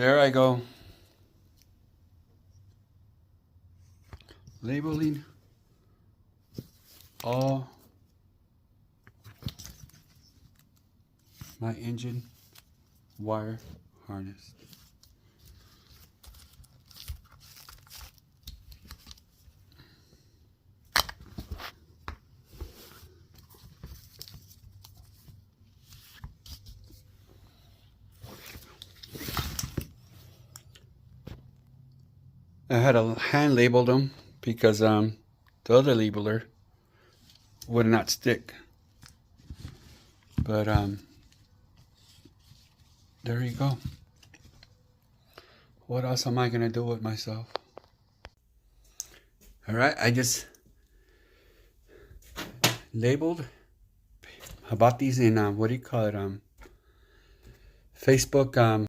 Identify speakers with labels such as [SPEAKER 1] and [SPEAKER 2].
[SPEAKER 1] there I go. Labeling all my engine wire harness. I had to hand label them because the other labeler would not stick. But there you go. What else am I gonna do with myself? All right, I just labeled. I bought these in what do you call it? Facebook.